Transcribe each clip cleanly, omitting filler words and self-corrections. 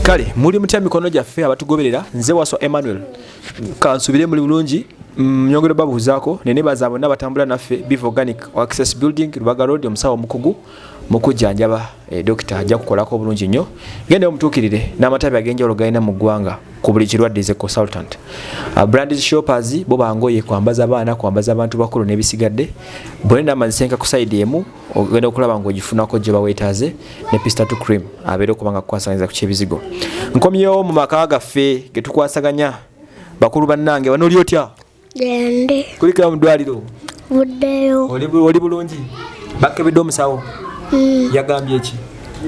Kale muli mutya mikono gyaffe abatugoberera nze waso Emmanuel kansubire muli bulungi nyongere babuzaako nene baza bonna batambula naffe Beef Organic Access Building Rubaga Road omusawo mukugu mukujjanjaba Dr. ajja kukolako bulungi nnyo gende omutuukirire n'amatabi ag'enjawulo galina mu ggwanga ku buli kirwadde ze consultant brand shoppers bo bangoye kwambaza abaana kwambaza abantu bakulu n'ebisigadde bwenda amazisenka ku side emu ogenda okulaba ng'ogifunako gye baweetaaze ne pista to cream abeera okubanga kukwasaganyiriza ku kyebizigo nkomyewo mu maka gaffe ge tukwasaganya bakulu bannange wano oli otya Gende. Kulikira mu ddwaliro Buddeyo. Oli bulungi bakebedde omusawo yagambye ki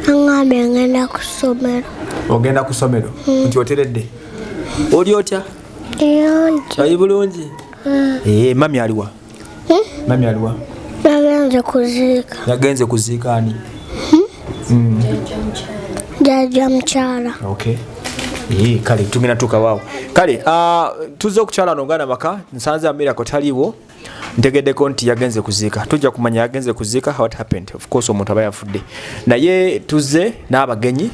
Angambye ngenda ku ssomero. Ogenda ku ssomero nti oteredde oli otya oli bulungi mami aliwa mami aliwa yagenze kuziika ani Jjaja mukyala. Okay. Kale tugenda tukawaawo kale tuzze okukyala nongana maka nsanze Mmere taliiwo ntegeddeko nti yagenze kuziika tujja kumanya yagenze kuziika what happened of course omuntu aba yafudde naye tuzze n'abagenyi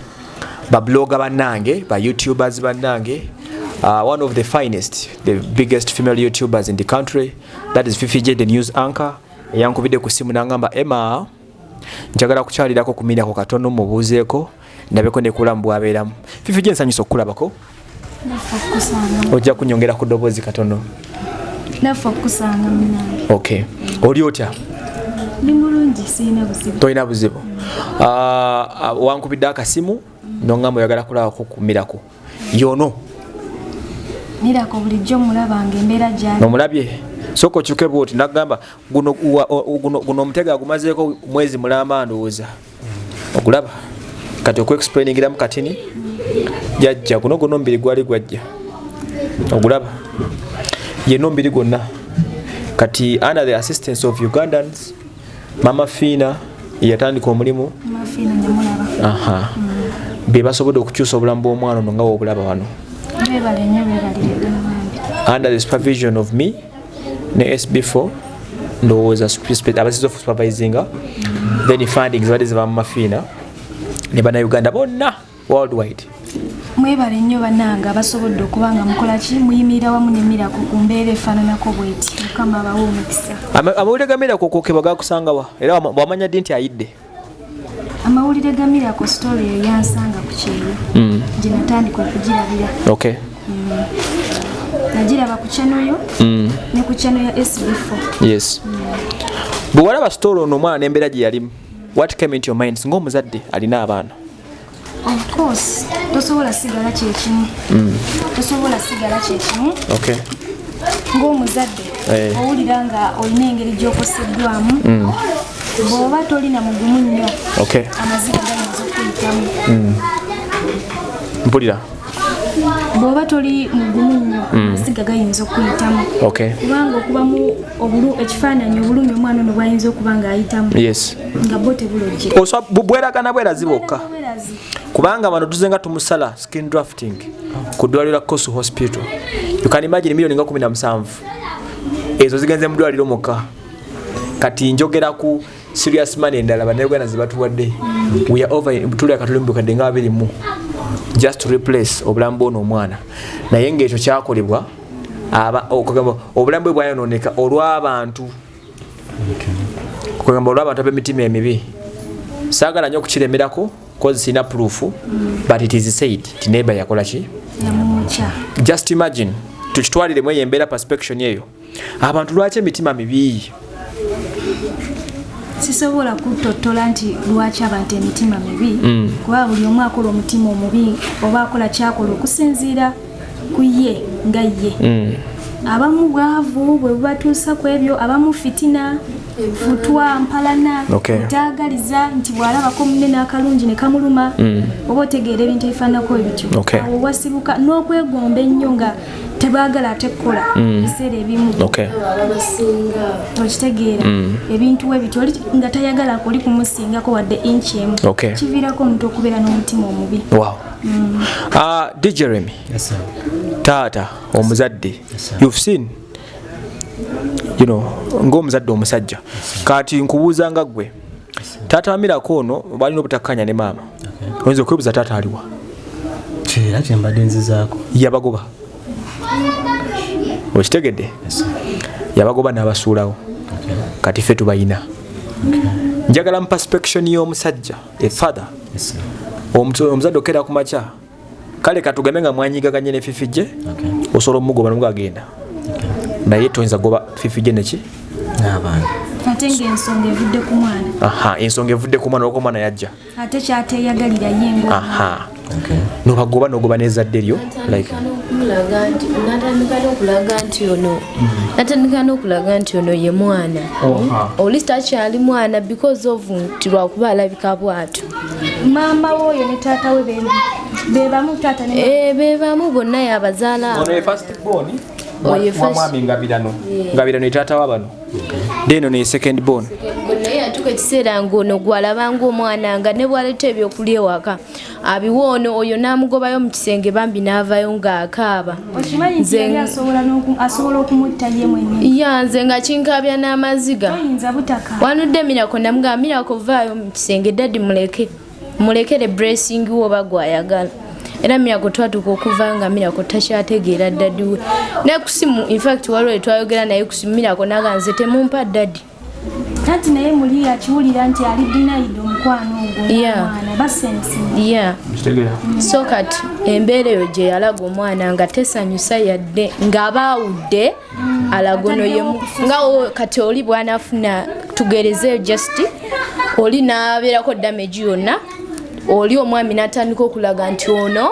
babloga bannange ba youtubers bannange one of the finest the biggest female youtubers in the country that is Phiphijay the news anchor yankubidde ku simu n'angamba Emma njagala kukyalirako kumirako katono mubuuzeeko ndabeko ne kulamu bwabeeramu Phiphijay nsanyusa okulabako ojja kunyongera ku ddoboozi katono okay oli otya ni mulungi sina buzibu toyina buzibu wankubidde akasimu nongamba oyagala kulabako kumirako yono mirako bulijjo mulabanga embeera gyali nomulabye soko okyuke bwoti nagamba guno omutega agumazeeko mwezi mulamba ndowooza ogulaba kati okuexplainingiramu katini Jjaja guno omubiri gwali gwajja ogulaba yenna omubiri gwonna kati under the assistance of Ugandans Mama Fina yatandika omulimu be basobodde okukyusa obulamu bw'omwana ono nga woobulaba wano under the supervision of me ne SB4 ndowooza abasizi of supervisinga then fundings badde ziba Mama Fina ne bannayuganda bonna worldwide mwebale nnyo bannange abasobodde okubanga mukola ki muyimirira wamu nemirako ku mbeera efaananako bweti mukama abawa omukisa amawulire ga Mmere kokebwa gakusangawa era wamanya ddi nti ayidde amawulire ga Mmere story eyo yansanga ku kyeyo gye natandika okugirabira okay nagiraba ku channel yo ne ku channel ya SB4 yes bwe walaba story ono omwana n'embeera gye yalimu what came into your mind ng'omuzadde alina abaana of course tosobola sigala kyekimu tosobola sigala kyekimu okay ng'omuzadde owulira nga olina engeri gy'okoseddwamu bw'oba tolina mugumu nnyo okay amaziga gayinza okuyitamu mpulira bw'oba toli mugumu nnyo amaziga gayinza okuyitamu okay kubanga okubamu ekifaananyi obulumi omwana ono bwayinza okuba ng'ayitamu yes nga bo tebulojjera bweragana bwerazi bwokka kubanga bano tuzenga tumusala skin drafting ku ddwaliro la Coast Hospital you can imagine milioni nga 17 ezo zigenze mu ddwaliro mokka kati njogera ku serious money endala bannayuganda zibatuwadde we are over tulya katulimbu kadde nga 21 just to replace obulamu bw'ono omwana naye ng'ekyo kyakolebwa obulamu bwe bwayonooneka olw'abantu kugamba olw'abantu ab'emitima emibi saagala nnyo okukiremerako cause sina proof but it is said ti neighbor yakola ki just imagine tukitwaliremu eyo embeera perspection eyo abantu lwaki emitima mibi sisobola kutottola nti lwaki abantu emitima mibi kuba buli omu akola omutima omubi oba akola kyakola okusinziira ku ye nga ye abamu bwavu bwe bubatuusa ku ebyo abamu fitina futwa mpalana kutaagaliza nti bw'alabako munene akalungi ne kamuluma oba otegeera ebintu ebifaanako ebityo awo wasibuka n'okwegomba ennyo nga tebaagala ate kukola ebiseera ebimu okitegeera ebintu we bityo nga tayagala oli kumusingako wadde inchi emu kiviirako omuntu okubeera n'omutima omubi DJ Remy taata omuzadde you've seen you know ng'omuzadde omusajja kati nkubuuza nga ggwe taata amirako ono balina obutakkanya ne maama oyinza okwebuuza taata aliwa Kira kyembadde nzizaako. Yabagoba. Okitegedde? Yabagoba n'abasuulawo. Kati ffe tubayina. Njagala mu perspection y'omusajja, a father. Omuzadde okera ku makya. Kale katugambe nga mwanyigaganye ne Phiphijay. Osobola omugoba n'omugo agenda. Naye toyinza goba Phiphijay neki? N'abaana. Ate ng'ensonga evudde ku mwana. Aha, ensonga evudde ku mwana olw'okuba omwana yajja. Ate kyateeyagalira ye ng'omwana. Aha. Nobagoba n'ogoba n'ezzadde lyo. Natandika n'okulaga nti ono ye mwana. Oli takyali mwana because of nti lwakuba alabika bw'atyo. Maama we oyo ne taata we bebamu taata ne bebamu bonna yabazaala. Ono ye first born. Mwami Ngabirano. Ngabirano ye taata wa bano. Deno ne second born. Naye yatuuka ekiseera ng'ono gw'alaba ng'omwana nga ne bw'aleeta ebyokulya ewaka abiwoono oyo n'amugobayo mu kisenge bambi n'avayo ng'akaaba. Okimanyi nti yali asobola okumutta ye mwennyini. Nze nga kinkaabya n'amaziga. Toyinza butaka. Wanudde Mirako namugamba Mirako vaayo mu kisenge daddi mulekere blessing wo oba gw'ayagala. Era Mirako twatuuka okuva nga Mirako takyategeera daddi we. Ne ku simu in fact waliwo twayogera naye ku simu Mirako n'agamba nze temumpa daddi. Kati naye muli akiwulira nti ali denied omukwano ogwo omwana basensi. So kati embeera eyo gye yalaga omwana nga tesanyusa yadde nga baawudde alagono yemu nga kati oli bw'anafuna tugerezeeyo just oli n'abeerako damage yonna oli omwami n'atandika okulaga nti ono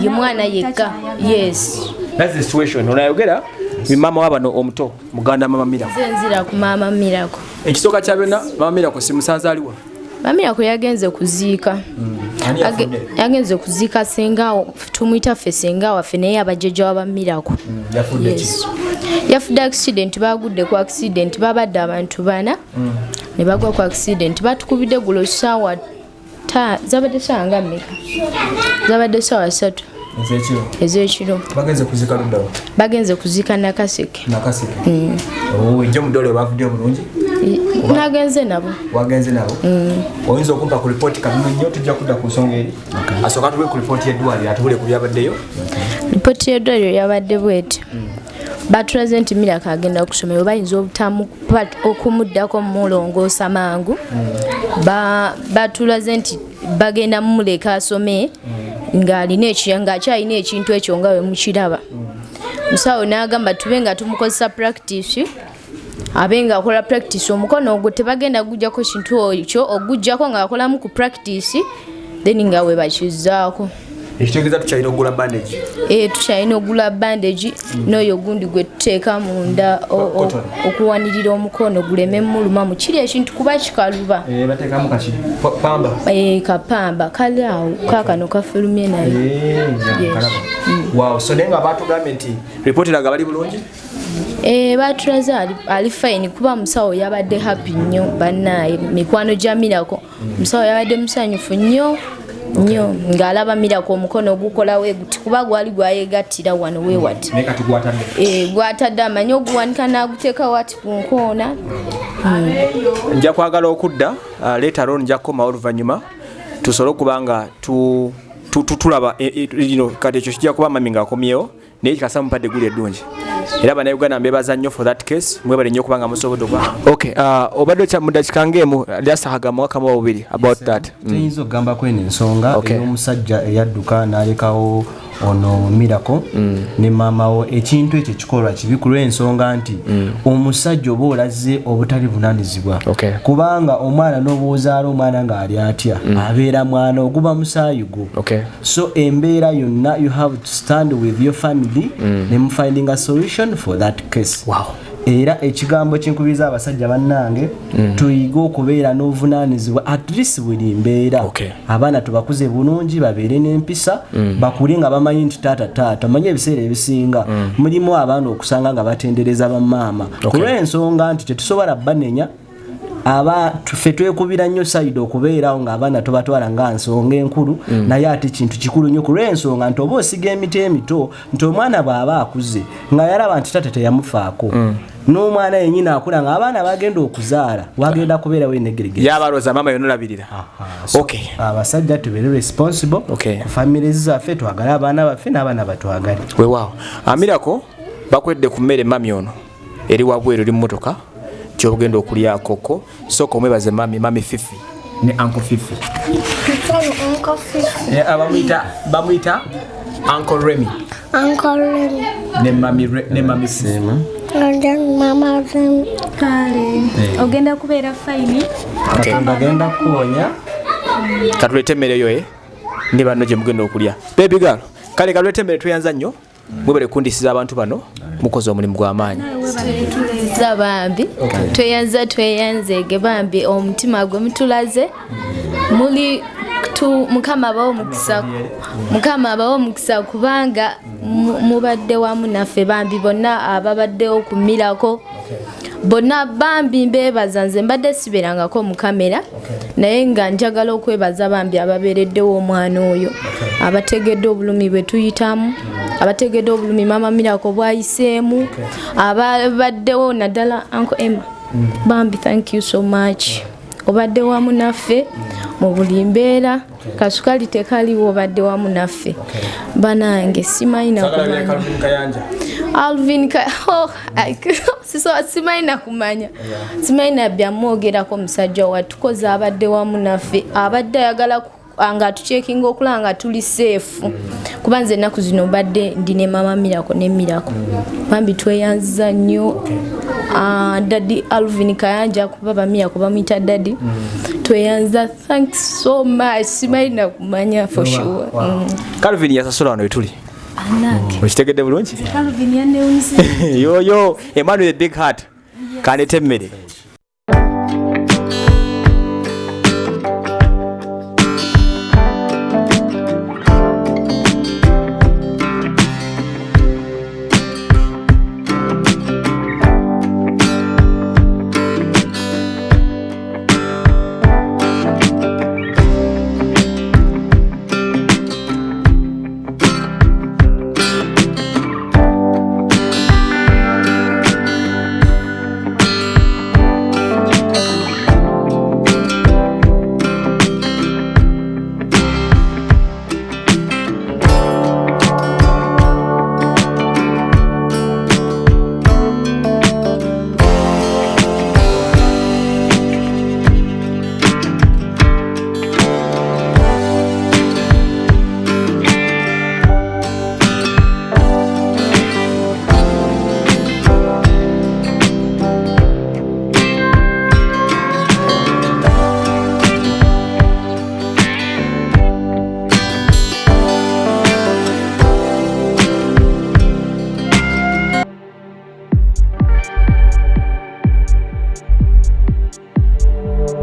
ye mwana yekka. Yes. That's the situation. Onayogera mama wabano omuto muganda mama Mirako. Nzira ku mama Mirako. Ekisooka kya byonna mama Mirako simusanze aliwa. Mama Mirako yagenze kuziika. Yagenze kuziika sengawo tumuyita ffe sengawo affe naye abajjajja waba Mirako. Yafudde ki? Yafudde accident, bagudde ku accident, babadde abantu bana ne bagwa ku accident, batukubidde gulo ssaawa zabadde ssaawa nga mmeka? Zabadde ssaawa 3 ez'ekiro. Bagenze kuziika Nakaseke. Ejjo mudole bavudde bulungi? Nagenze nabo. Wagenze nabo? Oyinza okumpa ku ripooti kabino nnyo tujja kudda ku nsonga eri. Asooka tube ku ripooti y'eddwaliro atubule ku byabaddeyo. Ripooti y'eddwaliro yabadde bw'eti. Batulaze nti Mirako agenda okusomero bayinza obutamu okumuddako mulongoosa mangu. Batulaze nti bagenda mumuleka asome ng'akyalina ekintu ekyo nga we mukiraba. Musawo n'agamba tube nga tumukozesa practice abe nga akola practice omukono ogwo tebagenda gujjako kintu ekyo ogujjako ng'akolamu ku practice then nga we bakizaako. Ekitegeeza tukyalina ogula bandage? Tukyalina ogula bandage n'oyo gundi gwe tuteeka munda okuwanirira omukono guleme muluma mu kiri ekintu kuba kikaluba. Bateekamu kaki? Pamba? Kapamba kali awo kaakano kafulumye naye. Wow, so naye nga baatugambye nti ripooti eraga bali bulungi? Batulaze ali fine kuba musawo yabadde happy nnyo bannaye mikwano gya Mirako. Musawo yabadde musanyufu nnyo ng'alaba Mirako omukono ogukola we guti kuba gwali gwayegattira wano we wati. Gwatadde amanyi oguwanika n'aguteeka wati ku nkoona. Nja kwagala okudda later on nja kukomawo oluvannyuma tusobole okuba nga tulaba kati ekyo kijja kuba mami ng'akomyewo naye kikasa mumpadde guli eddungi. Era bannayuganda mbeebaza nnyo for that case mwebale nnyo okuba nga musobodde okwa. Okay, obadde okya mu dakiika ng'emu lyasahagamu akamu bubiri about that. Tuyinza okugambako eno ensonga ey'omusajja eyadduka n'alekawo ono Mirako ne maamawo ekintu ekyo kikolwa kibi ku lw'ensonga nti omusajja oba olaze obutali bunaanizibwa kubanga omwana n'obwozaala omwana ng'ali atya abeera mwana oguba musaayi gwo. So embeera yonna you have to stand with your family ne finding a solution for that case. Era ekigambo kyenkubiriza abasajja bannange tuyiga okubeera n'obuvunaanyizibwa at least buli mbeera. Abaana tubakuze bulungi babeere n'empisa bakule nga bamanyi nti taata manyi ebiseera ebisinga mulimu abaana okusanga nga batendereza bamaama ku lw'ensonga nti tetusobola banenya ffe twekubira nnyo sayidi okubeerawo ng'abaana tobatwala nga nsonga enkulu naye ate kintu kikulu nnyo ku lw'ensonga nti oba osiga emiti emito nti omwana bw'aba akuze nga yalaba nti tate teyamufaako n'omwana yennyini akula ng'abaana bagenda okuzaala wagenda kubeerawo enegerege yabalooza maama yonolabirira abasajja tubeere responsible ku famire zaffe twagale abaana baffe n'abaana batwagale weewaawo amirako bakwedde ku mmere mami ono eri wabweru eri mmotoka kyobugenda okulyakoko sooka omwebaze mami Fifi ne Uncle Fifi bamuyita Uncle Remy ne mami Sima mama Remy kale ogenda kubeera fine bagenda kuwonya katulete emmere yo ndi banno gye mugenda okulya baby girl kale katulete emmere tweyanza nnyo mwebale kundisiza abantu bano mukoze omulimu gw'amaanyi bambi tweyanzege bambi omutima gwe mutulaze muli mukama abawo omukisa kubanga mubadde wamu naffe bambi bonna ababaddewo ku Miracle bonna bambi mbeebaza nze mbadde siberangako mu kamera naye nga njagala okwebaza bambi ababeereddewo omwana oyo abategedde obulumi bwe tuyitamu abategedde obulumi mama Miracle bwayiseemu ababaddewo naddala Uncle Emma bambi thank you so much obadde wamu naffe mu buli mbeera kasukali tekaliwo obadde wamu naffe banange simayina kumanya Alvin simayina kumanya simayina byamwogerako musajja watukoze abadde wamu naffe abadde ayagala nga tucekinga okulaba nga tuli seefu kuba nze ennaku zino badde ndine mama Miracle ne Miracle bambi tweyanza nnyo Daddy Alvin Kayanja kuba ba Miracle bamuyita Daddy tweyanza thanks so much simayina kumanya for sure Calvin yasasula wano wetuli okitegedde bulungi Calvin yanneewunise yoyo Emmanuel the big heart kanete emmere